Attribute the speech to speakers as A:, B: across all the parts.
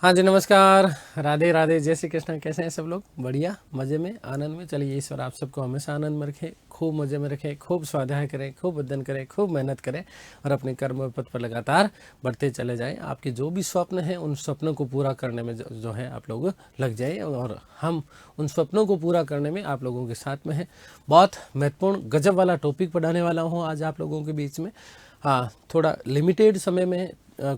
A: हाँ जी, नमस्कार। राधे राधे, जय श्री कृष्ण। कैसे हैं सब लोग? बढ़िया, मज़े में, आनंद में। चलिए, ईश्वर आप सबको हमेशा आनंद में रखे, खूब मज़े में रखे, खूब स्वाध्याय करें, खूब अध्ययन करें, खूब मेहनत करें और अपने कर्म पथ पर लगातार बढ़ते चले जाएं। आपके जो भी स्वप्न हैं उन स्वप्नों को पूरा करने में जो है आप लोग लग जाए और हम उन स्वप्नों को पूरा करने में आप लोगों के साथ में हैं। बहुत महत्वपूर्ण गजब वाला टॉपिक पढ़ाने वाला हूँ आज आप लोगों के बीच में। हाँ, थोड़ा लिमिटेड समय में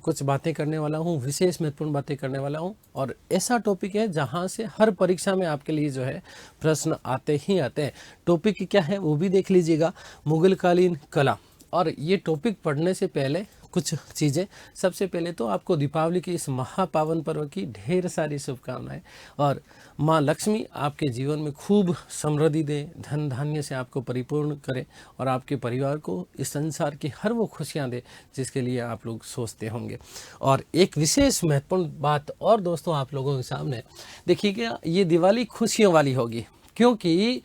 A: कुछ बातें करने वाला हूँ, विशेष महत्वपूर्ण बातें करने वाला हूँ और ऐसा टॉपिक है जहाँ से हर परीक्षा में आपके लिए जो है प्रश्न आते ही आते हैं। टॉपिक क्या है वो भी देख लीजिएगा, मुगल कालीन कला। और ये टॉपिक पढ़ने से पहले कुछ चीज़ें, सबसे पहले तो आपको दीपावली की इस महापावन पर्व की ढेर सारी शुभकामनाएं और माँ लक्ष्मी आपके जीवन में खूब समृद्धि दे, धन धान्य से आपको परिपूर्ण करे और आपके परिवार को इस संसार की हर वो खुशियां दे जिसके लिए आप लोग सोचते होंगे। और एक विशेष महत्वपूर्ण बात और दोस्तों आप लोगों के सामने देखिएगा, ये दिवाली खुशियों वाली होगी क्योंकि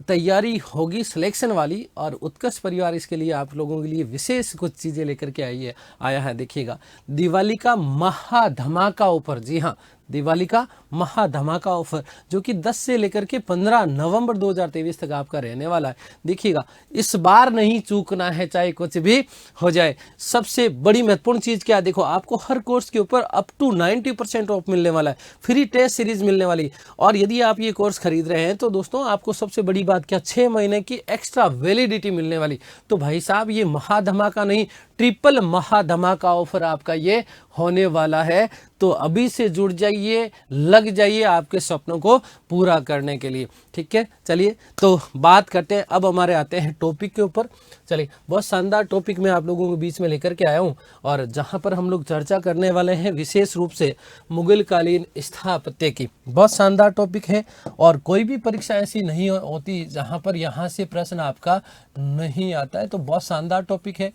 A: तैयारी होगी सिलेक्शन वाली और उत्कर्ष परिवार इसके लिए आप लोगों के लिए विशेष कुछ चीज़ें लेकर के आया है। देखिएगा, दिवाली का महा धमाका ऑफर। जी हाँ, दिवाली का महा धमाका ऑफर जो कि 10 से लेकर के 15 नवंबर 2023 तक आपका रहने वाला है। देखिएगा, इस बार नहीं चूकना है, चाहे कुछ भी हो जाए। सबसे बड़ी महत्वपूर्ण चीज़ क्या है, देखो आपको हर कोर्स के ऊपर अप टू 90% ऑफ मिलने वाला है, फ्री टेस्ट सीरीज मिलने वाली। और यदि आप ये कोर्स खरीद रहे हैं तो दोस्तों आपको सबसे बड़ी बात क्या, 6 महीने की एक्स्ट्रा वैलिडिटी मिलने वाली। तो भाई साहब, ये महा धमाका नहीं, ट्रिपल महा धमाका ऑफर आपका ये होने वाला है। तो अभी से जुड़ जाइए, लग जाइए आपके सपनों को पूरा करने के लिए। ठीक है, चलिए तो बात करते हैं। अब हमारे आते हैं टॉपिक के ऊपर। चलिए, बहुत शानदार टॉपिक मैं आप लोगों के बीच में लेकर के आया हूँ और जहाँ पर हम लोग चर्चा करने वाले हैं विशेष रूप से मुगल कालीन स्थापत्य की। बहुत शानदार टॉपिक है और कोई भी परीक्षा ऐसी नहीं होती जहाँ पर यहाँ से प्रश्न आपका नहीं आता है। तो बहुत शानदार टॉपिक है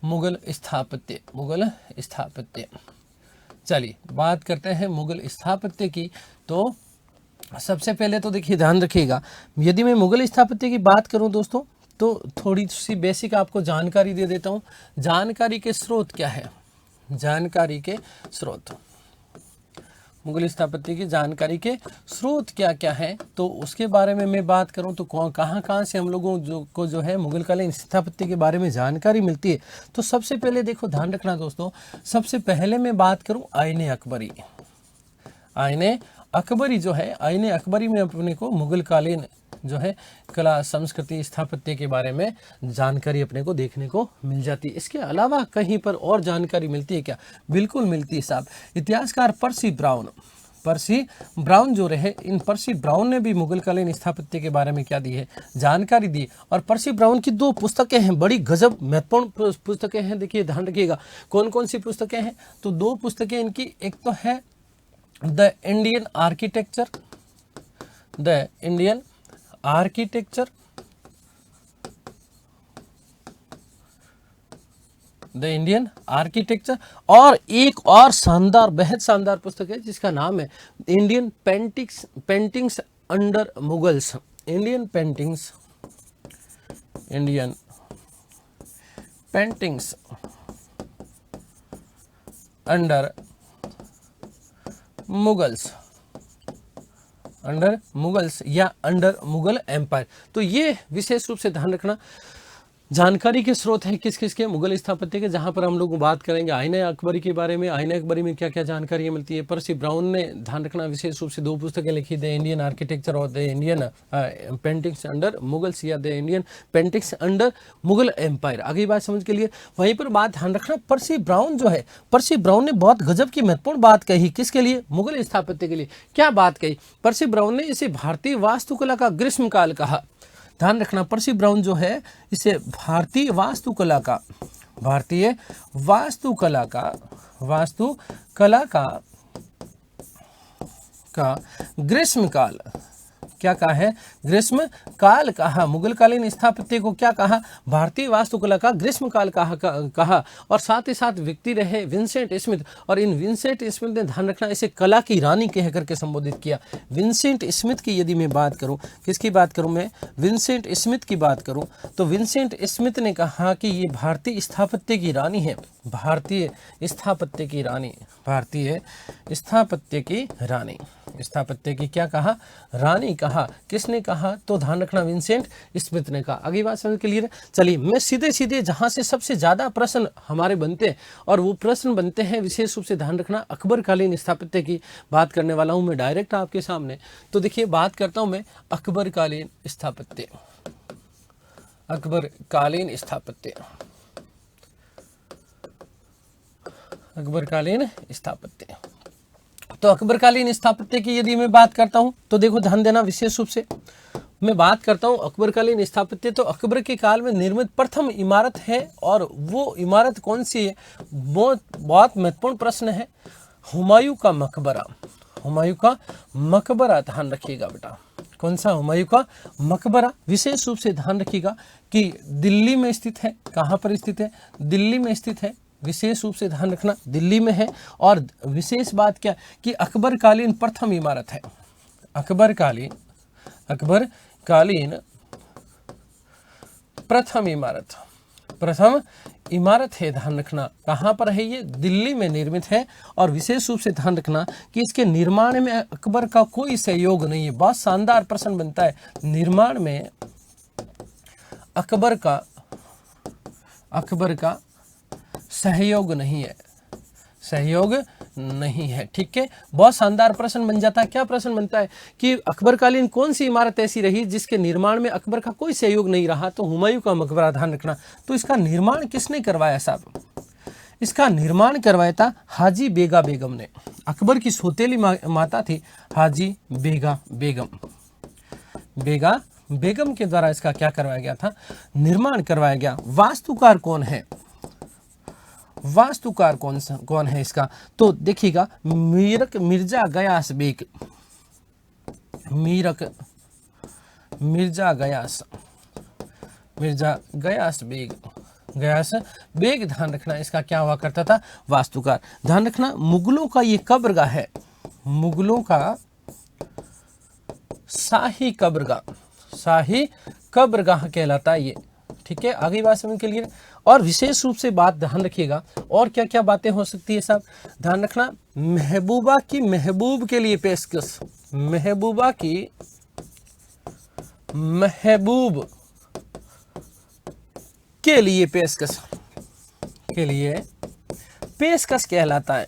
A: मुगल स्थापत्य। मुगल स्थापत्य, चलिए बात करते हैं मुगल स्थापत्य की। तो सबसे पहले तो देखिए, ध्यान रखिएगा, यदि मैं मुगल स्थापत्य की बात करूं दोस्तों तो थोड़ी सी बेसिक आपको जानकारी दे देता हूं। जानकारी के स्रोत क्या है, जानकारी के स्रोत, मुगल स्थापत्य की जानकारी के स्रोत क्या क्या है, तो उसके बारे में मैं बात करूं तो कहाँ से हम लोगों को जो है मुगल कालीन स्थापत्य के बारे में जानकारी मिलती है। तो सबसे पहले देखो, ध्यान रखना दोस्तों, सबसे पहले मैं बात करूं आईने अकबरी। आईने अकबरी जो है, आईने अकबरी में अपने को मुगल कालीन जो है कला संस्कृति स्थापत्य के बारे में जानकारी अपने को देखने को मिल जाती है। इसके अलावा कहीं पर और जानकारी मिलती है क्या? बिल्कुल मिलती है साहब। इतिहासकार पर्सी ब्राउन जो रहे, इन पर्सी ब्राउन ने भी मुगल कालीन स्थापत्य के बारे में क्या दी है, जानकारी दी। और पर्सी ब्राउन की 2 पुस्तकें हैं, बड़ी गजब महत्वपूर्ण पुस्तकें हैं। देखिए, ध्यान रखिएगा कौन कौन सी पुस्तकें हैं। तो 2 पुस्तकें इनकी, एक तो है the Indian architecture, the Indian architecture, the Indian architecture, और एक और शानदार, बेहद शानदार पुस्तक है जिसका नाम है Indian paintings under Mughals. Indian paintings under Mughals या अंडर मुगल एम्पायर। तो ये विशेष रूप से ध्यान रखना, जानकारी के स्रोत है किस किस के, मुगल स्थापत्य के, जहां पर हम लोग बात करेंगे आईने अकबरी के बारे में। आईने अकबरी में क्या क्या जानकारी मिलती है। पर्सी ब्राउन ने, ध्यान रखना, विशेष रूप से 2 पुस्तकें लिखी, द इंडियन आर्किटेक्चर और the Indian paintings under Mughals या the Indian paintings under Mughal empire. आगे बात समझ के लिए वहीं पर बात ध्यान रखना, पर्सी ब्राउन जो है, पर्सी ब्राउन ने बहुत गजब की महत्वपूर्ण बात कही। किसके लिए? मुगल स्थापत्य के लिए। क्या बात कही? पर्सी ब्राउन ने इसे भारतीय वास्तुकला का ग्रीष्मकाल कहा। ध्यान रखना, पर्सी ब्राउन जो है इसे भारतीय वास्तुकला का ग्रीष्मकाल क्या कहा है? ग्रीष्म काल कहा। मुगल कालीन स्थापत्य को क्या कहा? भारतीय वास्तुकला का ग्रीष्म काल कहा। और साथ ही साथ व्यक्ति रहे विंसेंट स्मिथ, और इन विंसेंट स्मिथ ने ध्यान रखना इसे कला की रानी कह करके संबोधित किया। विंसेंट स्मिथ की यदि मैं बात करूं, किसकी बात करूं मैं? विंसेंट स्मिथ की बात करूं तो विंसेंट स्मिथ ने कहा कि ये भारतीय स्थापत्य की रानी है। भारतीय स्थापत्य की रानी, भारतीय स्थापत्य की रानी, स्थापत्य की क्या कहा? रानी कहा। किसने कहा? तो ध्यान रखना विंसेंट स्मिथ ने कहा। अगली बात समझ क्लियर है? चलिए मैं सीधे सीधे जहां से सबसे ज्यादा प्रश्न हमारे बनते हैं, और वो प्रश्न बनते हैं विशेष रूप से ध्यान रखना अकबर कालीन स्थापत्य की बात करने वाला हूं मैं डायरेक्ट आपके सामने। तो देखिए बात करता हूं मैं अकबर कालीन स्थापत्य, अकबर कालीन स्थापत्य, अकबर कालीन स्थापत्य। तो अकबर कालीन स्थापत्य की यदि मैं बात करता हूं तो देखो ध्यान देना, विशेष रूप से मैं बात करता हूं अकबर कालीन स्थापत्य तो अकबर के काल में निर्मित प्रथम इमारत है, और वो इमारत कौन सी है? बहुत महत्वपूर्ण प्रश्न है। हुमायूं का मकबरा, हुमायूं का मकबरा, ध्यान रखिएगा बेटा। कौन सा? हुमायूं का मकबरा। विशेष रूप से ध्यान रखिएगा कि दिल्ली में स्थित है। कहां पर स्थित है? दिल्ली में स्थित है। विशेष रूप से ध्यान रखना दिल्ली में है। और विशेष बात क्या कि अकबर कालीन प्रथम इमारत है। अकबर कालीन प्रथम इमारत, प्रथम इमारत है। ध्यान रखना कहां पर है? ये दिल्ली में निर्मित है। और विशेष रूप से ध्यान रखना कि इसके निर्माण में अकबर का कोई सहयोग नहीं है। बहुत शानदार प्रश्न बनता है। निर्माण में अकबर का सहयोग नहीं है, सहयोग नहीं है। ठीक है, बहुत शानदार प्रश्न बन जाता है। क्या प्रश्न बनता है कि अकबरकालीन कौन सी इमारत ऐसी रही जिसके निर्माण में अकबर का कोई सहयोग नहीं रहा? तो हुमायूं का मकबरा। ध्यान रखना। तो इसका निर्माण किसने करवाया साहब? इसका निर्माण करवाया था हाजी बेगा बेगम ने। अकबर की सौतेली माता थी हाजी बेगा बेगम के द्वारा इसका क्या करवाया गया था? निर्माण करवाया गया। वास्तुकार कौन है? वास्तुकार कौन है इसका? तो देखिएगा मिर्जा गयास बेग, मिर्जा गयास बेग। ध्यान रखना इसका क्या हुआ करता था? वास्तुकार। ध्यान रखना मुगलों का ये कब्रगाह है, मुगलों का शाही कब्रगाह कहलाता है ये। ठीक है, आगे बात समझ के लिए। और विशेष रूप से बात ध्यान रखिएगा, और क्या क्या बातें हो सकती है साहब? ध्यान रखना महबूब के लिए पेशकश, महबूब के लिए पेशकश कहलाता है।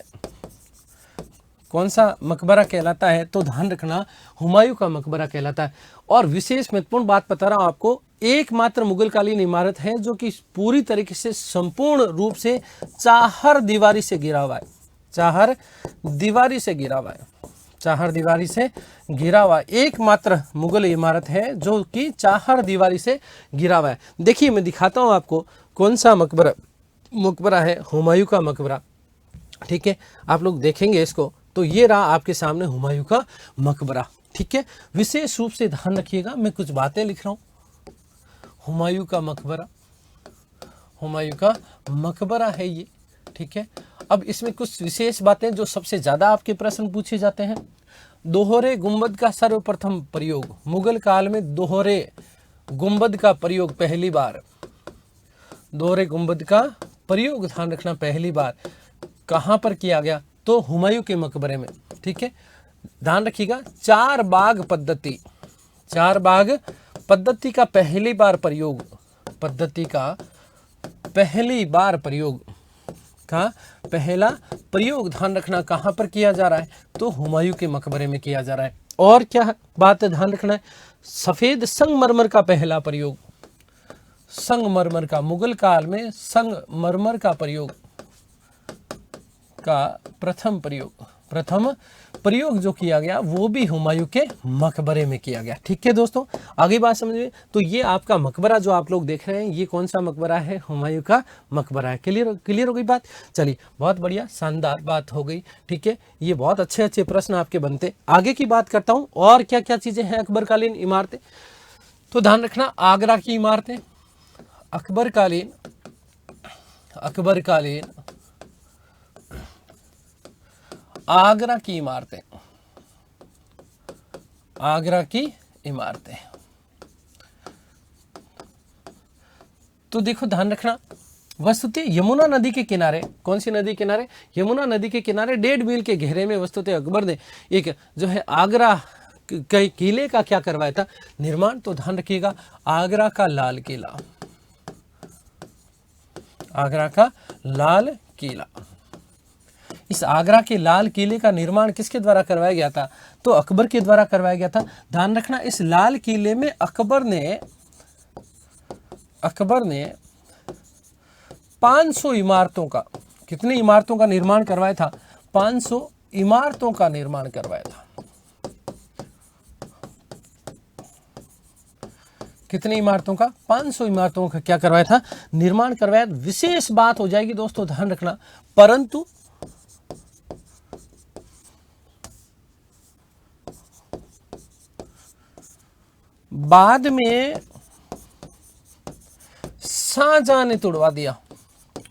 A: कौन सा मकबरा कहलाता है? तो ध्यान रखना हुमायूं का मकबरा कहलाता है। और विशेष महत्वपूर्ण बात बता रहा हूं आपको, एकमात्र मुगल कालीन इमारत है जो कि पूरी तरीके से संपूर्ण रूप से चार दीवारी से घिरा हुआ है। चार दीवारी से घिरा हुआ एकमात्र मुगल इमारत है जो कि चार दीवारी से घिरा हुआ है। देखिए मैं दिखाता हूं आपको कौन सा मकबरा है, हुमायूं का मकबरा। ठीक है, आप लोग देखेंगे इसको तो ये रहा आपके सामने हुमायूं का मकबरा। ठीक है, विशेष रूप से ध्यान रखिएगा, मैं कुछ बातें लिख रहा हूं। हुमायूं का मकबरा है ये। ठीक है, अब इसमें कुछ विशेष बातें जो सबसे ज्यादा आपके प्रश्न पूछे जाते हैं। दोहरे गुंबद का सर्वप्रथम प्रयोग, मुगल काल में दोहरे गुंबद का प्रयोग पहली बार, दोहरे गुंबद का प्रयोग ध्यान रखना पहली बार कहां पर किया गया? तो हुमायूं के मकबरे में। ठीक है, ध्यान रखिएगा चार बाग पद्धति का पहली बार प्रयोग, पहला प्रयोग ध्यान रखना कहां पर किया जा रहा है? तो हुमायूं के मकबरे में किया जा रहा है। और क्या बात ध्यान रखना है? सफेद संगमरमर का पहला प्रयोग, संगमरमर का, मुगल काल में संगमरमर का प्रयोग का प्रथम प्रयोग, प्रथम प्रयोग जो किया गया वो भी हुमायूं के मकबरे में किया गया। ठीक है दोस्तों, आगे बात समझिए। तो ये आपका मकबरा जो आप लोग देख रहे हैं, ये कौन सा मकबरा है? हुमायूं का मकबरा है। क्लियर हो गई बात? चलिए, बहुत बढ़िया, शानदार बात हो गई। ठीक है, ये बहुत अच्छे अच्छे प्रश्न आपके बनते। आगे की बात करता हूँ, और क्या क्या चीजें हैं अकबरकालीन इमारतें। तो ध्यान रखना, आगरा की इमारतें, अकबरकालीन आगरा की इमारतें, आगरा की इमारतें। तो देखो, ध्यान रखना, वस्तुतः यमुना नदी के किनारे, कौन सी नदी के किनारे? यमुना नदी के किनारे 1.5 मील के घेरे में वस्तुतः अकबर ने एक जो है आगरा के किले का क्या करवाया था? निर्माण। तो ध्यान रखिएगा, आगरा का लाल किला, आगरा का लाल किला। इस आगरा के लाल किले का निर्माण किसके द्वारा करवाया गया था? तो अकबर के द्वारा करवाया गया था। ध्यान रखना, इस लाल किले में अकबर ने 500 इमारतों का, कितनी इमारतों का निर्माण करवाया था? 500 इमारतों का निर्माण करवाया था। कितनी इमारतों का? 500 इमारतों का क्या करवाया था? निर्माण करवाया। विशेष बात हो जाएगी दोस्तों, ध्यान रखना, परंतु बाद में शाहजहां ने तोड़वा दिया।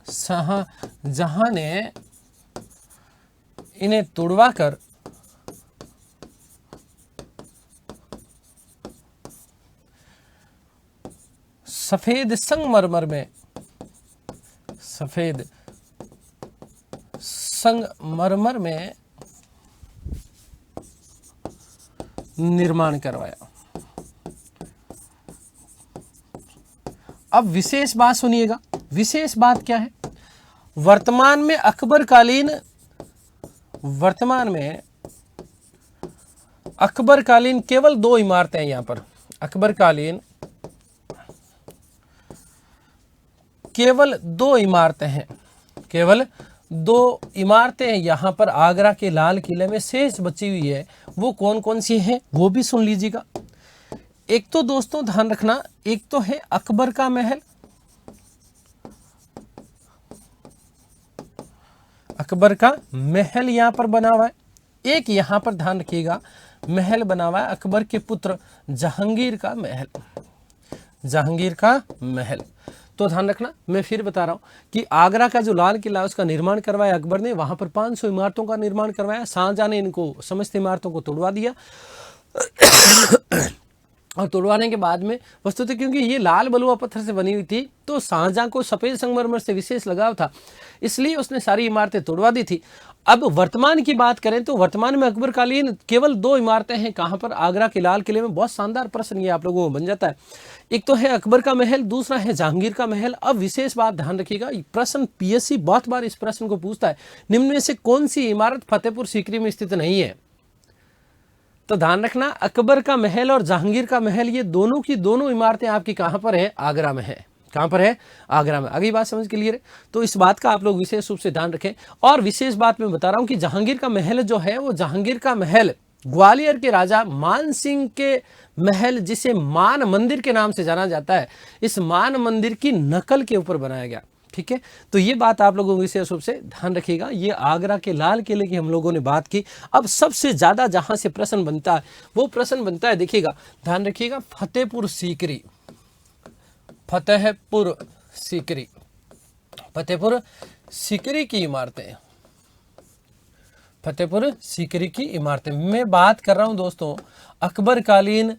A: शाहजहां ने इन्हें तोड़वा कर सफेद संगमरमर में निर्माण करवाया। अब विशेष बात सुनिएगा, विशेष बात क्या है? वर्तमान में अकबरकालीन केवल 2 इमारतें हैं यहां पर। अकबरकालीन केवल 2 इमारतें हैं, केवल 2 इमारतें यहां पर आगरा के लाल किले में शेष बची हुई है। वो कौन कौन सी हैं वो भी सुन लीजिएगा। एक तो दोस्तों ध्यान रखना, एक तो है अकबर का महल, अकबर का महल यहां पर बना हुआ है। एक यहां पर ध्यान रखिएगा महल बना हुआ है अकबर के पुत्र जहांगीर का महल, जहांगीर का महल। तो ध्यान रखना, मैं फिर बता रहा हूं कि आगरा का जो लाल किला उसका निर्माण करवाया अकबर ने, वहां पर 500 इमारतों का निर्माण करवाया। शाहजहां ने इनको समस्त इमारतों को तोड़वा दिया और तोड़वाने के बाद में वस्तुतः क्योंकि ये लाल बलुआ पत्थर से बनी हुई थी, तो शाहजहां को सफेद संगमरमर से विशेष लगाव था, इसलिए उसने सारी इमारतें तोड़वा दी थी। अब वर्तमान की बात करें तो वर्तमान में अकबरकालीन केवल 2 इमारतें हैं। कहां पर? आगरा के लाल किले में। बहुत शानदार प्रश्न ये आप लोगों को बन जाता है। एक तो है अकबर का महल, दूसरा है जहांगीर का महल। अब विशेष बात ध्यान रखिएगा, प्रश्न पीएससी बहुत बार इस प्रश्न को पूछता है, निम्न में से कौन सी इमारत फतेहपुर सीकरी में स्थित नहीं है? तो ध्यान रखना, अकबर का महल और जहांगीर का महल, ये दोनों की दोनों इमारतें आपकी कहां पर है? आगरा में है। कहां पर है? आगरा में। अगली बात समझ क्लियर है? तो इस बात का आप लोग विशेष रूप से ध्यान रखें। और विशेष बात मैं बता रहा हूं कि जहांगीर का महल जो है, वो जहांगीर का महल ग्वालियर के राजा मान सिंह के महल, जिसे मान मंदिर के नाम से जाना जाता है, इस मान मंदिर की नकल के ऊपर बनाया गया। ठीक है, तो ये बात आप लोगों को विशेष रूप से ध्यान रखिएगा। ये आगरा के लाल किले की हम लोगों ने बात की। अब सबसे ज्यादा जहां से प्रश्न बनता है वो प्रश्न बनता है, देखिएगा ध्यान रखिएगा, फतेहपुर सीकरी। फतेहपुर सीकरी, फतेहपुर सीकरी की इमारतें, फतेहपुर सीकरी की इमारतें। मैं बात कर रहा हूं दोस्तों अकबरकालीन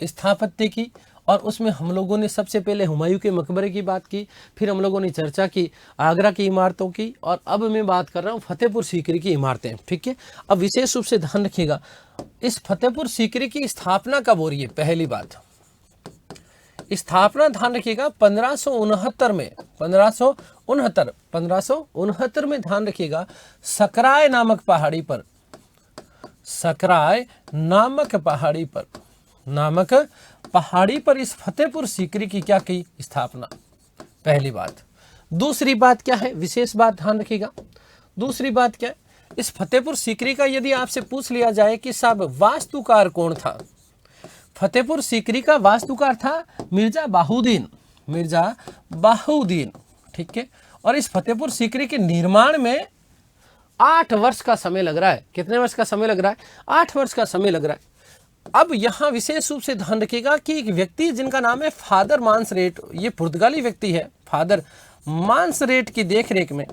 A: स्थापत्य की, और उसमें हम लोगों ने सबसे पहले हुमायूं के मकबरे की बात की, फिर हम लोगों ने चर्चा की आगरा की इमारतों की, और अब मैं बात कर रहा हूं फतेहपुर सीकरी की इमारतें। ठीक है, अब विशेष रूप से ध्यान रखिएगा, इस फतेहपुर सीकरी की स्थापना कब हो रही है? पहली बात, स्थापना ध्यान रखिएगा 1569 में, 1569 में ध्यान रखिएगा, सकराय नामक पहाड़ी पर, सकराय नामक पहाड़ी पर इस फतेहपुर सीकरी की क्या की? स्थापना। पहली बात। दूसरी बात क्या है? विशेष बात ध्यान रखिएगा, दूसरी बात क्या है? इस फतेहपुर सीकरी का यदि आपसे पूछ लिया जाए कि साहब वास्तुकार कौन था, फतेहपुर सीकरी का वास्तुकार था मिर्जा बाहुद्दीन, मिर्जा बाहुद्दीन, ठीक है। और इस फतेहपुर सीकरी के निर्माण में 8 वर्ष का समय लग रहा है। कितने वर्ष का समय लग रहा है? 8 वर्ष का समय लग रहा है। अब यहां विशेष रूप से ध्यान रखिएगा कि एक व्यक्ति जिनका नाम है फादर मांसरेट, ये पुर्तगाली व्यक्ति है। फादर मांसरेट की देखरेख में,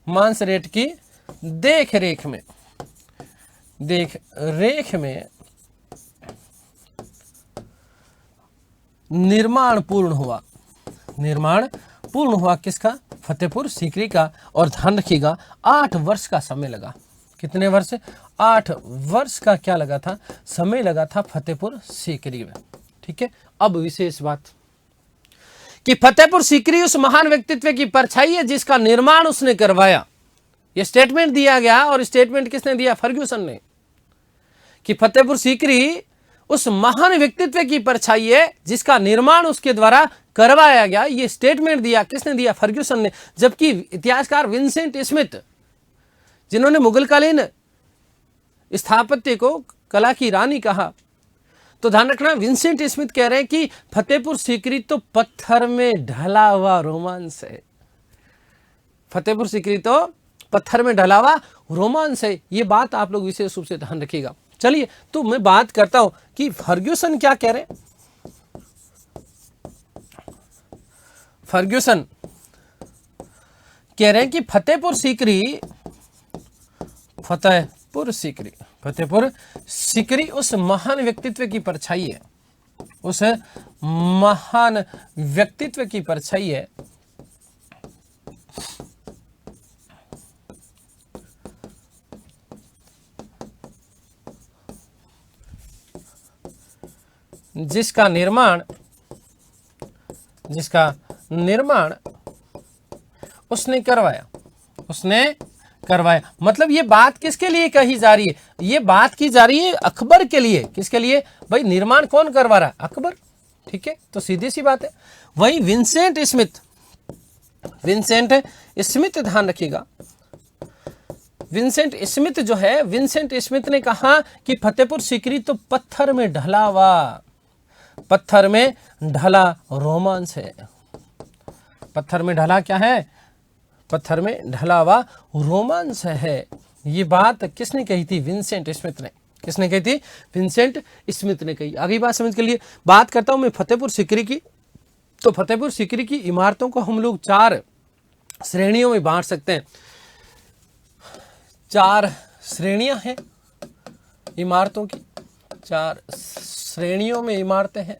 A: मांसरेट की देखरेख में निर्माण पूर्ण हुआ। निर्माण पूर्ण हुआ किसका? फतेहपुर सीकरी का। और ध्यान रखिएगा 8 वर्ष का समय लगा। कितने वर्ष? 8 वर्ष का क्या लगा था? समय लगा था फतेहपुर सीकरी में, ठीक है। अब विशेष बात कि फतेहपुर सीकरी उस महान व्यक्तित्व की परछाई है जिसका निर्माण उसने करवाया। यह स्टेटमेंट दिया गया, और स्टेटमेंट किसने दिया? फर्ग्यूसन ने, कि फतेहपुर सीकरी उस महान व्यक्तित्व की परछाई है जिसका निर्माण उसके द्वारा करवाया गया। ये स्टेटमेंट दिया किसने दिया? फर्ग्यूसन ने। जबकि इतिहासकार विंसेंट स्मिथ, जिन्होंने मुगलकालीन स्थापत्य को कला की रानी कहा, तो ध्यान रखना विंसेंट स्मिथ कह रहे हैं कि फतेहपुर सीकरी तो पत्थर में ढला हुआ रोमांस है। फतेहपुर सीकरी तो पत्थर में ढला हुआ रोमांस है। ये बात आप लोग विशेष रूप से ध्यान रखिएगा। चलिए, तो मैं बात करता हूं कि फर्ग्यूसन क्या कह रहे हैं। फर्ग्यूसन कह रहे हैं कि फतेहपुर सीकरी उस महान व्यक्तित्व की परछाई है, उस महान व्यक्तित्व की परछाई है जिसका निर्माण उसने करवाया। मतलब ये बात किसके लिए कही जा रही है? ये बात की जा रही है अकबर के लिए। किसके लिए भाई? निर्माण कौन करवा रहा है? अकबर, ठीक है। तो सीधी सी बात है। वही विंसेंट स्मिथ ध्यान रखिएगा, विंसेंट स्मिथ जो है, विंसेंट स्मिथ ने कहा कि फतेहपुर सीकरी तो पत्थर में ढला रोमांस है। पत्थर में ढला क्या है? पत्थर में ढला हुआ रोमांस है। ये बात किसने कही थी? विंसेंट स्मिथ ने। किसने कही थी? विंसेंट स्मिथ ने कही। आगे बात समझ के लिए बात करता हूं मैं फतेहपुर सीकरी की। तो फतेहपुर सीकरी की इमारतों को हम लोग 4 श्रेणियों में बांट सकते हैं। 4 श्रेणियां हैं इमारतों की, 4 श्रेणियों में इमारतें हैं।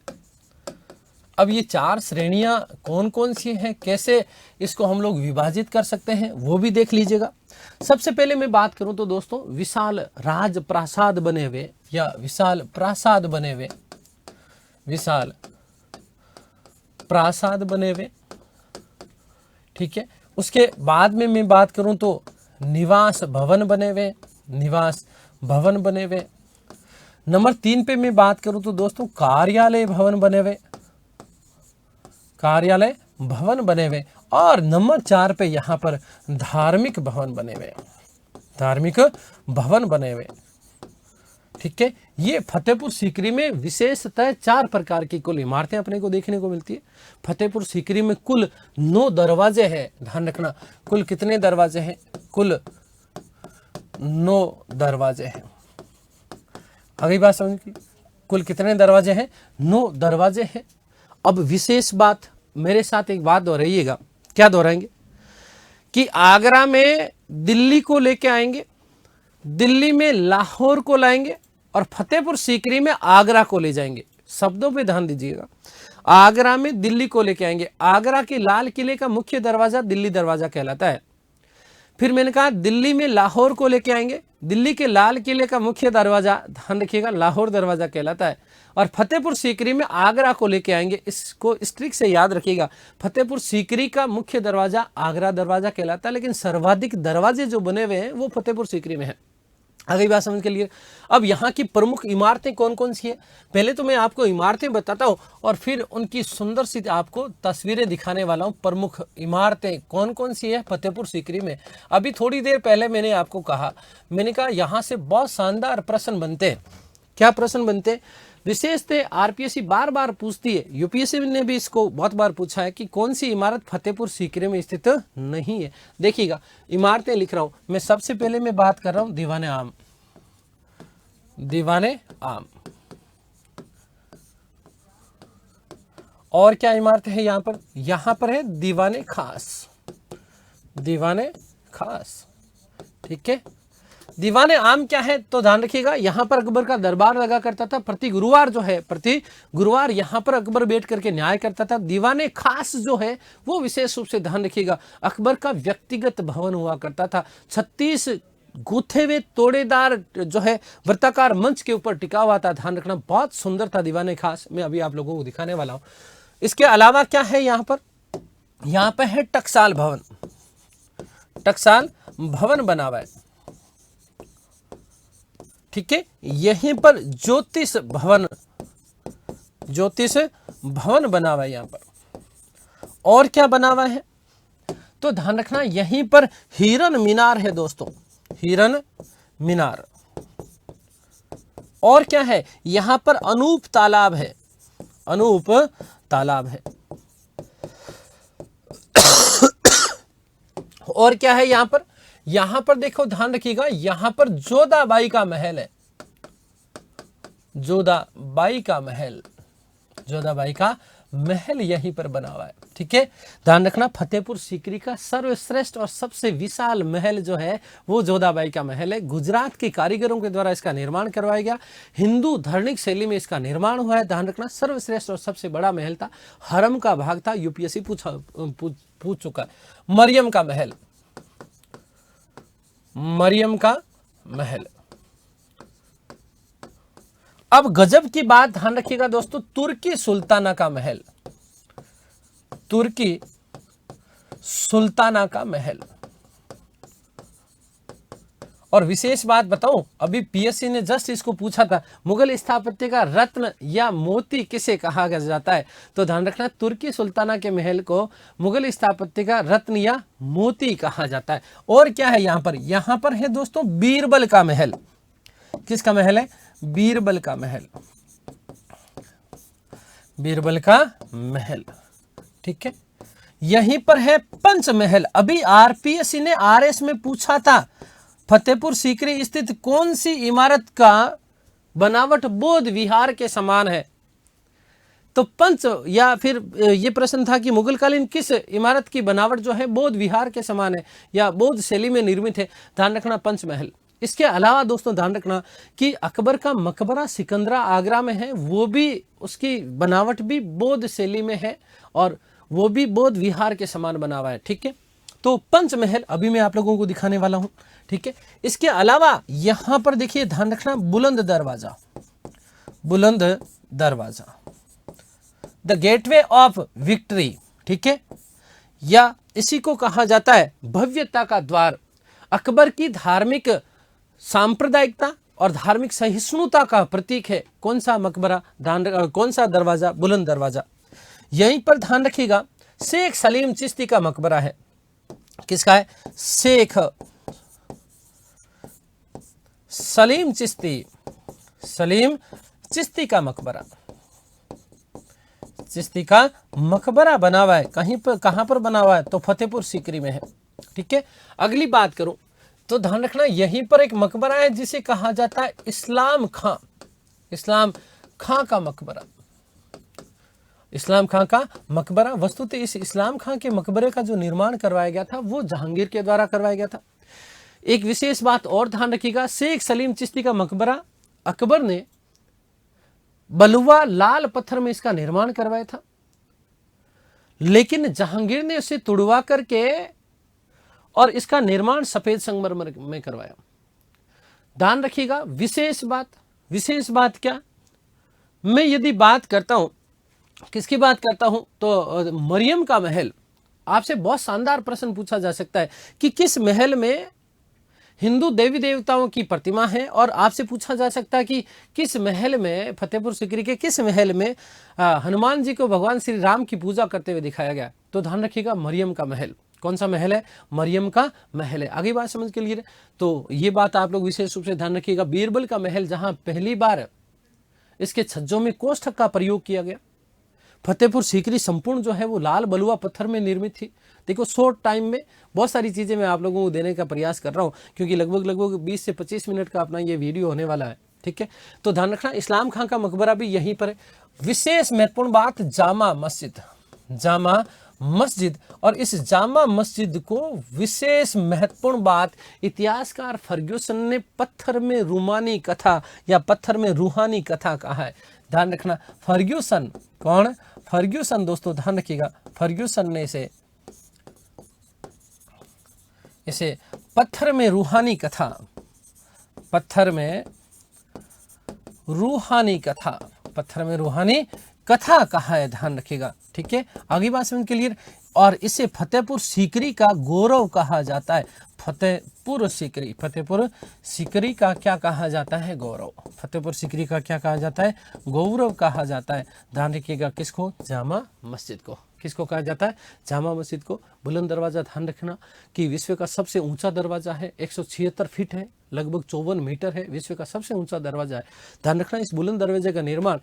A: अब ये 4 श्रेणियां कौन कौन सी हैं, कैसे इसको हम लोग विभाजित कर सकते हैं, वो भी देख लीजिएगा। सबसे पहले मैं बात करूं तो दोस्तों, विशाल राजप्रासाद बने हुए या विशाल प्रासाद बने हुए, ठीक है। उसके बाद में मैं बात करूं तो निवास भवन बने हुए। नंबर 3 पे मैं बात करूं तो दोस्तों कार्यालय भवन बने हुए। और नंबर 4 पे यहां पर धार्मिक भवन बने हुए, ठीक है। ये फतेहपुर सीकरी में विशेषतः 4 प्रकार की कुल इमारतें अपने को देखने को मिलती है। फतेहपुर सीकरी में कुल 9 दरवाजे हैं। ध्यान रखना, कुल कितने दरवाजे हैं? कुल 9 दरवाजे हैं। अगली बात समझिए, कुल कितने दरवाजे हैं? 9 दरवाजे हैं। अब विशेष बात, मेरे साथ एक बात दोहराइएगा। क्या दोहराएंगे? कि आगरा में दिल्ली को लेके आएंगे, दिल्ली में लाहौर को लाएंगे, और फतेहपुर सीकरी में आगरा को ले जाएंगे। शब्दों पे ध्यान दीजिएगा। आगरा में दिल्ली को लेके आएंगे। आगरा के लाल किले का मुख्य दरवाजा दिल्ली दरवाजा कहलाता है। फिर मैंने कहा दिल्ली में लाहौर को लेके आएंगे, दिल्ली के लाल किले का मुख्य दरवाजा, ध्यान रखिएगा, लाहौर दरवाजा कहलाता है। और फतेहपुर सीकरी में आगरा को लेके आएंगे। इसको स्ट्रिक्ट से याद रखिएगा। फतेहपुर सीकरी का मुख्य दरवाजा आगरा दरवाजा कहलाता है, लेकिन सर्वाधिक दरवाजे जो बने हुए हैं वो फतेहपुर सीकरी में है। अगली बात समझ के लिए। अब यहाँ की प्रमुख इमारतें कौन कौन सी है, पहले तो मैं आपको इमारतें बताता हूँ और फिर उनकी सुंदर सी आपको तस्वीरें दिखाने वाला हूँ। प्रमुख इमारतें कौन कौन सी है फतेहपुर सीकरी में। अभी थोड़ी देर पहले मैंने आपको कहा, मैंने कहा यहाँ से बहुत शानदार प्रश्न बनते हैं। क्या प्रश्न बनते हैं? विशेषतः आरपीएससी बार बार पूछती है, यूपीएससी ने भी इसको बहुत बार पूछा है कि कौन सी इमारत फतेहपुर सीकरी में स्थित नहीं है। देखिएगा इमारतें लिख रहा हूं मैं, सबसे पहले मैं बात कर रहा हूं दीवाने आम। दीवाने आम और क्या इमारत है यहाँ पर? यहाँ पर है दीवाने खास। दीवाने खास, ठीक है। दीवाने आम क्या है तो ध्यान रखिएगा, यहां पर अकबर का दरबार लगा करता था। प्रति गुरुवार जो है, प्रति गुरुवार यहां पर अकबर बैठ करके न्याय करता था। दीवाने खास जो है वो विशेष रूप से ध्यान रखिएगा अकबर का व्यक्तिगत भवन हुआ करता था। 36 गूथे हुए तोड़ेदार जो है वृत्ताकार मंच के ऊपर टिका हुआ था। ध्यान रखना बहुत सुंदर था दीवाने खास, मैं अभी आप लोगों को दिखाने वाला हूं। इसके अलावा क्या है यहाँ पर? यहाँ पर है टकसाल भवन। टकसाल भवन बना हुआ है, ठीक है। यहीं पर ज्योतिष भवन, ज्योतिष भवन बना हुआ है यहाँ पर। और क्या बना हुआ है तो ध्यान रखना यहीं पर हिरन मीनार है दोस्तों, हिरन मीनार। और क्या है यहां पर? अनूप तालाब है, अनूप तालाब है। और क्या है यहां पर? यहां पर देखो ध्यान रखिएगा, यहां पर जोधाबाई का महल है। जोधाबाई का महल, जोधाबाई का महल यहीं पर बना हुआ है, ठीक है। ध्यान रखना फतेहपुर सीकरी का सर्वश्रेष्ठ और सबसे विशाल महल जो है वो जोधाबाई का महल है। गुजरात के कारीगरों के द्वारा इसका निर्माण करवाया गया। हिंदू धार्मिक शैली में इसका निर्माण हुआ है। ध्यान रखना सर्वश्रेष्ठ और सबसे बड़ा महल था, हरम का भाग था। यूपीएससी पूछ चुका है। मरियम का महल, मरियम का महल। अब गजब की बात ध्यान रखिएगा दोस्तों, तुर्की सुल्ताना का महल, तुर्की सुल्ताना का महल। और विशेष बात बताऊं, अभी पीएससी ने जस्ट इसको पूछा था, मुगल स्थापत्य का रत्न या मोती किसे कहा जाता है? तो ध्यान रखना तुर्की सुल्ताना के महल को मुगल स्थापत्य का रत्न या मोती कहा जाता है। और क्या है यहाँ पर? यहाँ पर है दोस्तों बीरबल का महल। किसका महल है? बीरबल का महल, बीरबल का महल, ठीक है। यहीं पर है पंचमहल। अभी आरपीएससी ने आरएस में पूछा था फतेहपुर सीकरी स्थित कौन सी इमारत का बनावट बौद्ध विहार के समान है? तो पंच या फिर ये प्रश्न था कि मुगलकालीन किस इमारत की बनावट जो है बौद्ध विहार के समान है या बौद्ध शैली में निर्मित है? ध्यान रखना पंचमहल। इसके अलावा दोस्तों ध्यान रखना कि अकबर का मकबरा सिकंदरा आगरा में है, वो भी उसकी बनावट भी बौद्ध शैली में है और वो भी बौद्ध विहार के समान बना हुआ है, ठीक है। तो पंचमहल अभी मैं आप लोगों को दिखाने वाला हूं, ठीक है। इसके अलावा यहां पर देखिए ध्यान रखना बुलंद दरवाजा, बुलंद दरवाजा, द गेटवे ऑफ विक्ट्री, ठीक है, या इसी को कहा जाता है भव्यता का द्वार। अकबर की धार्मिक सांप्रदायिकता और धार्मिक सहिष्णुता का प्रतीक है कौन सा मकबरा? कौन सा दरवाजा? बुलंद दरवाजा। यहीं पर ध्यान रखिएगा शेख सलीम चिश्ती का मकबरा है। किसका है? शेख सलीम चिश्ती, सलीम चिश्ती का मकबरा, चिश्ती का मकबरा बना हुआ है। कहीं पर, कहां पर बना हुआ है? तो फतेहपुर सीकरी में है, ठीक है। अगली बात करूं तो ध्यान रखना यहीं पर एक मकबरा है जिसे कहा जाता है इस्लाम खां, इस्लाम खां का मकबरा, इस्लाम खां का मकबरा। वस्तुतः इस इस्लाम खां के मकबरे का जो निर्माण करवाया गया था वो जहांगीर के द्वारा करवाया गया था। एक विशेष बात और ध्यान रखिएगा, शेख सलीम चिश्ती का मकबरा अकबर ने बलुआ लाल पत्थर में इसका निर्माण करवाया था, लेकिन जहांगीर ने उसे तुड़वा करके और इसका निर्माण सफेद संगमरमर में करवाया। ध्यान रखिएगा विशेष बात क्या, मैं यदि बात करता हूं, किसकी बात करता हूं तो मरियम का महल। आपसे बहुत शानदार प्रश्न पूछा जा सकता है कि किस महल में हिंदू देवी देवताओं की प्रतिमा है। और आपसे पूछा जा सकता है कि किस महल में, फतेहपुर सीकरी के किस महल में हनुमान जी को भगवान श्री राम की पूजा करते हुए दिखाया गया? तो ध्यान रखिएगा, मरियम का महल। कौन सा महल है? मरियम का महल है। आगे बात समझ के लिए, तो ये बात आप लोग विशेष रूप से ध्यान रखिएगा। बीरबल का महल, जहां पहली बार इसके छज्जों में कोष्ठक का प्रयोग किया गया। फतेहपुर सीकरी संपूर्ण जो है वो लाल बलुआ पत्थर में निर्मित थी। देखो, शॉर्ट टाइम में बहुत सारी चीजें मैं आप लोगों को देने का प्रयास कर रहा हूं, क्योंकि लगभग 20 से 25 मिनट का अपना ये वीडियो होने वाला है। ठीक है, तो ध्यान रखना, इस्लाम खां का मकबरा भी यहीं पर है। विशेष महत्वपूर्ण बात, जामा मस्जिद, जामा मस्जिद। और इस जामा मस्जिद को विशेष महत्वपूर्ण बात, इतिहासकार फर्ग्यूसन ने पत्थर में रूमानी कथा या पत्थर में रूहानी कथा कहा है। ध्यान रखना, फर्ग्यूसन, कौन? फर्ग्यूसन दोस्तों, ध्यान रखिएगा, फर्ग्यूसन ने इसे पत्थर में रूहानी कथा, पत्थर में रूहानी कथा, पत्थर में रूहानी कथा कहा है। ध्यान रखिएगा, ठीक है। आगे बात समझ क्लियर। और इसे फतेहपुर सीकरी का गौरव कहा जाता है। फतेहपुर सीकरी, फतेहपुर सीकरी का क्या कहा जाता है? गौरव। फतेहपुर सीकरी का क्या कहा जाता है? गौरव कहा जाता है। ध्यान रखिएगा, किसको? जामा मस्जिद को। किसको कहा जाता है? जामा मस्जिद को। बुलंद दरवाजा, ध्यान रखना कि विश्व का सबसे ऊंचा दरवाजा है, 176 फीट है, लगभग 54 मीटर है, विश्व का सबसे ऊंचा दरवाजा है। ध्यान रखना, इस बुलंद दरवाजे का निर्माण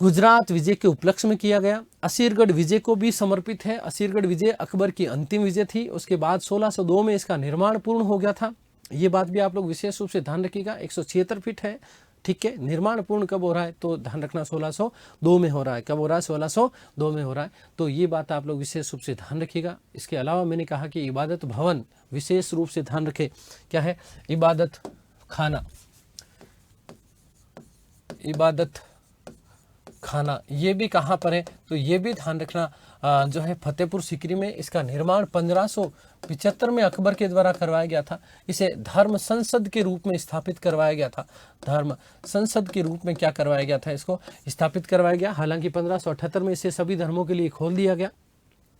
A: गुजरात विजय के उपलक्ष्य में किया गया। असीरगढ़ विजय को भी समर्पित है। असीरगढ़ विजय अकबर की अंतिम विजय थी। उसके बाद 1602 में इसका निर्माण पूर्ण हो गया था। ये बात भी आप लोग विशेष रूप से ध्यान रखिएगा। 176 फीट है, ठीक है। निर्माण पूर्ण कब हो रहा है? तो ध्यान रखना, 1602 में हो रहा है। कब हो रहा है? 1602 में हो रहा है। तो ये बात आप लोग विशेष रूप से ध्यान रखिएगा। इसके अलावा मैंने कहा कि इबादत भवन विशेष रूप से ध्यान रखे। क्या है? इबादत खाना, इबादत खाना, ये भी कहाँ पर है? तो ये भी ध्यान रखना, जो है फतेहपुर सीकरी में। इसका निर्माण 1575 में अकबर के द्वारा करवाया गया था। इसे धर्म संसद के रूप में स्थापित करवाया गया था। धर्म संसद के रूप में क्या करवाया गया था? इसको स्थापित करवाया गया। हालांकि 1578 में इसे सभी धर्मों के लिए खोल दिया गया।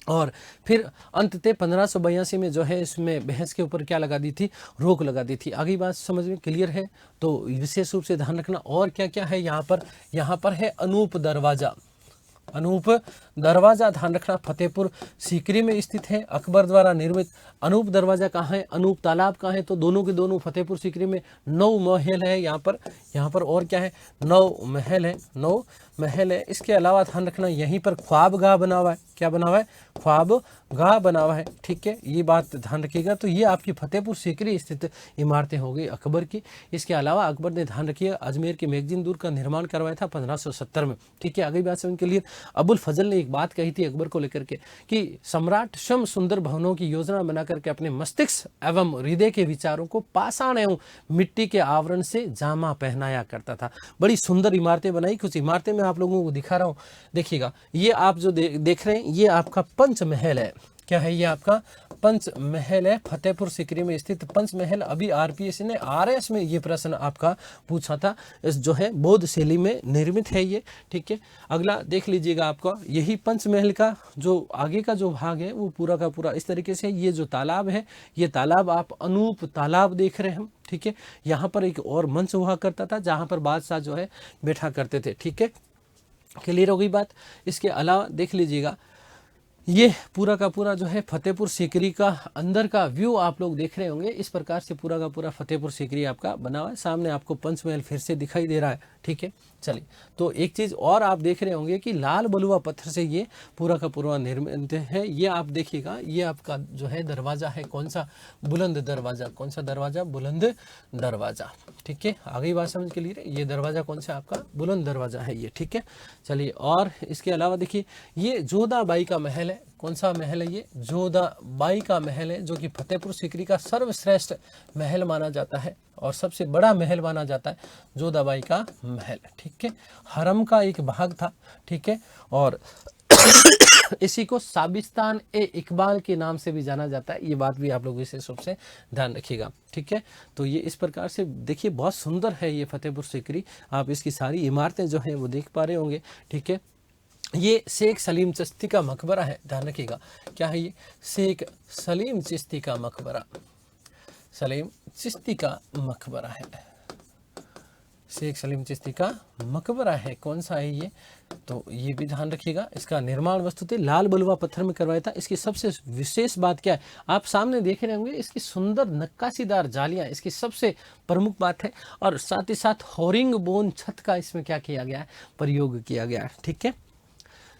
A: और फिर अंततः 1582 में जो है इसमें बहस के ऊपर क्या लगा दी थी? रोक लगा दी थी। आगे बात समझ में क्लियर है? तो विशेष रूप से ध्यान रखना। और क्या क्या है यहाँ पर? यहाँ पर है अनूप दरवाजा, अनूप दरवाजा। ध्यान रखना, फतेहपुर सीकरी में स्थित है, अकबर द्वारा निर्मित। अनूप दरवाजा कहाँ है? अनूप तालाब कहाँ है? तो दोनों के दोनों फतेहपुर सीकरी में 9 महल है। यहाँ पर और क्या है? 9 महल है, 9 महल है। इसके अलावा ध्यान रखना, यहीं पर ख्वाबगाह बना हुआ है। क्या बना हुआ है? ख्वाबगाह बना हुआ है, ठीक है। ये बात ध्यान रखिएगा। तो ये आपकी फतेहपुर सीकरी स्थित इमारतें हो गई अकबर की। इसके अलावा अकबर ने, ध्यान रखिए, अजमेर के मैगजीन दूर का निर्माण करवाया था 1570 में, ठीक है। आगे बात समझ के लिए, अबुल फजल ने एक बात कही थी अकबर को लेकर के कि सम्राट श्याम सुंदर भवनों की योजना बना करके अपने मस्तिष्क एवं हृदय के विचारों को पाषाण एवं मिट्टी के आवरण से जामा पहनाया करता था। बड़ी सुंदर इमारतें बनाई। कुछ इमारतें मैं आप लोगों को दिखा रहा हूँ, देखिएगा। ये आप जो देख रहे हैं, ये आपका पंचमहल है। क्या है? ये आपका पंचमहल है, फतेहपुर सीकरी में स्थित पंचमहल। अभी आरपीएससी ने आरएस में ये प्रश्न आपका पूछा था। इस जो है बौद्ध शैली में निर्मित है ये, ठीक है। अगला देख लीजिएगा, आपका यही पंचमहल का जो आगे का जो भाग है वो पूरा का पूरा इस तरीके से। ये जो तालाब है, ये तालाब आप अनूप तालाब देख रहे हैं, ठीक है। यहाँ पर एक और मंच हुआ करता था जहाँ पर बादशाह जो है बैठा करते थे, ठीक है। क्लियर हो गई बात? इसके अलावा देख लीजिएगा, ये पूरा का पूरा जो है फतेहपुर सीकरी का अंदर का व्यू आप लोग देख रहे होंगे। इस प्रकार से पूरा का पूरा फतेहपुर सीकरी आपका बना हुआ है। सामने आपको पंचमहल फिर से दिखाई दे रहा है, ठीक है। चलिए, तो एक चीज़ और आप देख रहे होंगे कि लाल बलुआ पत्थर से ये पूरा का पूरा निर्मित है। ये आप देखिएगा, ये आपका जो है दरवाज़ा है, कौन सा? बुलंद दरवाज़ा। कौन सा दरवाज़ा? बुलंद दरवाज़ा, ठीक है। आगे बात समझ के लिए, ये दरवाज़ा कौन सा? आपका बुलंद दरवाज़ा है ये, ठीक है। चलिए, और इसके अलावा देखिए, ये जोधाबाई का महल है। कौन सा महल है? ये जोधाबाई का महल है, जो कि फतेहपुर सीकरी का सर्वश्रेष्ठ महल माना जाता है और सबसे बड़ा महल माना जाता है जोधाबाई का महल, ठीक है। हरम का एक भाग था, ठीक है। और इसी को साबिस्तान ए इकबाल के नाम से भी जाना जाता है। ये बात भी आप लोग विशेष रूप से ध्यान रखिएगा, ठीक है। तो ये इस प्रकार से देखिए, बहुत सुंदर है ये फतेहपुर सीकरी। आप इसकी सारी इमारतें जो है वो देख पा रहे होंगे, ठीक है। ये शेख सलीम चिश्ती का मकबरा है, ध्यान रखिएगा। क्या है ये? शेख सलीम चिश्ती का मकबरा। सलीम चिश्ती का मकबरा है। शेख सलीम चिश्ती का मकबरा है। कौन सा है ये? तो ये भी ध्यान रखिएगा। इसका निर्माण वस्तुतः लाल बलुआ पत्थर में करवाया था। इसकी सबसे विशेष बात क्या है, आप सामने देख रहे होंगे, इसकी सुंदर नक्काशीदार जालियां इसकी सबसे प्रमुख बात है। और साथ ही साथ होरिंग बोन छत का इसमें क्या किया गया है, प्रयोग किया गया है। ठीक है,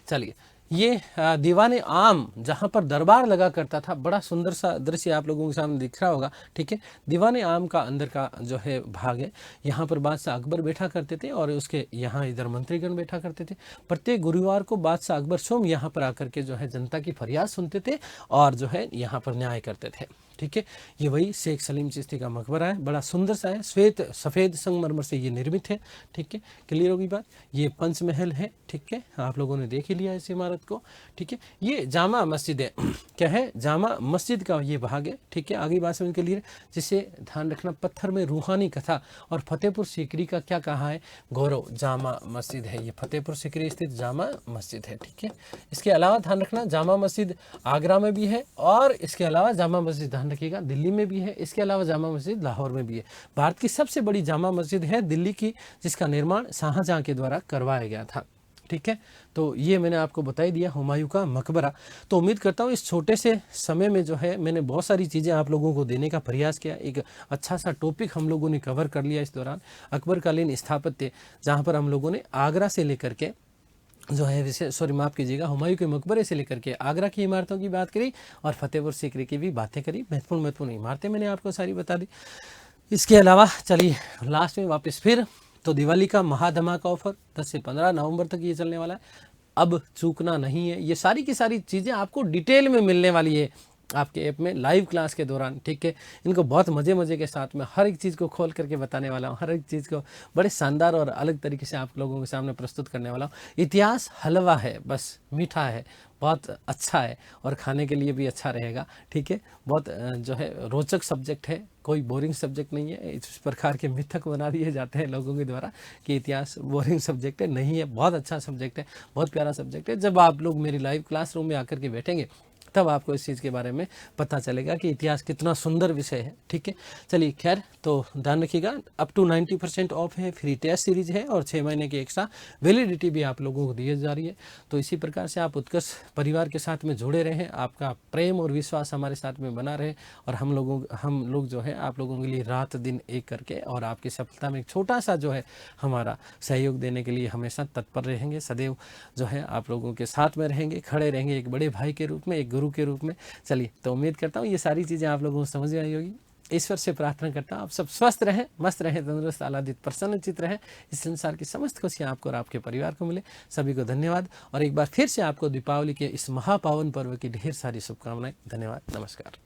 A: चलिए ये दीवाने आम जहाँ पर दरबार लगा करता था, बड़ा सुंदर सा दृश्य आप लोगों के सामने दिख रहा होगा। ठीक है, दीवाने आम का अंदर का जो है भाग है, यहाँ पर बादशाह अकबर बैठा करते थे और उसके यहाँ इधर मंत्रीगण बैठा करते थे। प्रत्येक गुरुवार को बादशाह अकबर स्वयं यहाँ पर आकर के जो है जनता की फरियाद सुनते थे और जो है यहाँ पर न्याय करते थे। ठीक है, ये वही शेख सलीम चिश्ती का मकबरा है। बड़ा सुंदर सा है, श्वेत सफ़ेद संगमरमर से ये निर्मित है। ठीक है, क्लियर होगी बात। ये पंचमहल है। ठीक है, आप लोगों ने देख ही लिया इस इमारत को। ठीक है, ये जामा मस्जिद है। क्या है? जामा मस्जिद का ये भाग है। ठीक है, आगे बात समझ के लिए जिसे ध्यान रखना, पत्थर में रूहानी कथा और फतेहपुर सीकरी का क्या कहा है, गौरव। जामा मस्जिद है ये, फतेहपुर सीकरी स्थित जामा मस्जिद है। ठीक है, इसके अलावा ध्यान रखना जामा मस्जिद आगरा में भी है और इसके अलावा जामा मस्जिद ध्यान रखिएगा दिल्ली में भी है। इसके अलावा जामा मस्जिद लाहौर में भी है। भारत की सबसे बड़ी जामा मस्जिद है दिल्ली की, जिसका निर्माण शाहजहां के द्वारा करवाया गया था। ठीक है, तो ये मैंने आपको बता ही दिया हुमायूं का मकबरा। तो उम्मीद करता हूँ इस छोटे से समय में जो है मैंने बहुत सारी चीज़ें आप लोगों को देने का प्रयास किया। एक अच्छा सा टॉपिक हम लोगों ने कवर कर लिया इस दौरान, अकबरकालीन स्थापत्य, जहाँ पर हम लोगों ने आगरा से लेकर के जो है विशेष, सॉरी माफ़ कीजिएगा, हुमायूं के मकबरे से लेकर के आगरा की इमारतों की बात करी और फतेहपुर सीकरी की भी बातें करी। महत्वपूर्ण इमारतें मैंने आपको सारी बता दी। इसके अलावा चलिए लास्ट में वापस फिर तो दिवाली का महाधमाका ऑफर 10 से 15 नवंबर तक ये चलने वाला है। अब चूकना नहीं है, ये सारी की सारी चीज़ें आपको डिटेल में मिलने वाली है आपके ऐप में लाइव क्लास के दौरान। ठीक है, इनको बहुत मज़े के साथ में हर एक चीज़ को खोल करके बताने वाला हूँ, हर एक चीज़ को बड़े शानदार और अलग तरीके से आप लोगों के सामने प्रस्तुत करने वाला हूँ। इतिहास हलवा है, बस मीठा है, बहुत अच्छा है और खाने के लिए भी अच्छा रहेगा। ठीक है, बहुत जो है रोचक सब्जेक्ट है, कोई बोरिंग सब्जेक्ट नहीं है। इस प्रकार के मिथक बना दिए जाते हैं लोगों के द्वारा कि इतिहास बोरिंग सब्जेक्ट है, नहीं है, बहुत अच्छा सब्जेक्ट है, बहुत प्यारा सब्जेक्ट है। जब आप लोग मेरी लाइव क्लासरूम में आकर के बैठेंगे तब आपको इस चीज़ के बारे में पता चलेगा कि इतिहास कितना सुंदर विषय है। ठीक है, चलिए खैर, तो ध्यान रखिएगा अप टू 90% ऑफ है, फ्री टेस्ट सीरीज है और 6 महीने की एक्स्ट्रा वैलिडिटी भी आप लोगों को दी जा रही है। तो इसी प्रकार से आप उत्कर्ष परिवार के साथ में जुड़े रहें, आपका प्रेम और विश्वास हमारे साथ में बना रहे और हम लोग जो है आप लोगों के लिए रात दिन एक करके और आपकी सफलता में एक छोटा सा जो है हमारा सहयोग देने के लिए हमेशा तत्पर रहेंगे। सदैव जो है आप लोगों के साथ में रहेंगे, खड़े रहेंगे, एक बड़े भाई के रूप में, एक गुरु के रूप में। चलिए, तो उम्मीद करता हूँ ये सारी चीज़ें आप लोगों को समझ में आई होगी। ईश्वर से प्रार्थना करता हूँ आप सब स्वस्थ रहें, मस्त रहें, तंदुरुस्त, आह्लादित, प्रसन्नचित रहें। इस संसार की समस्त खुशियाँ आपको और आपके परिवार को मिले। सभी को धन्यवाद और एक बार फिर से आपको दीपावली के इस महापावन पर्व की ढेर सारी शुभकामनाएं। धन्यवाद, नमस्कार।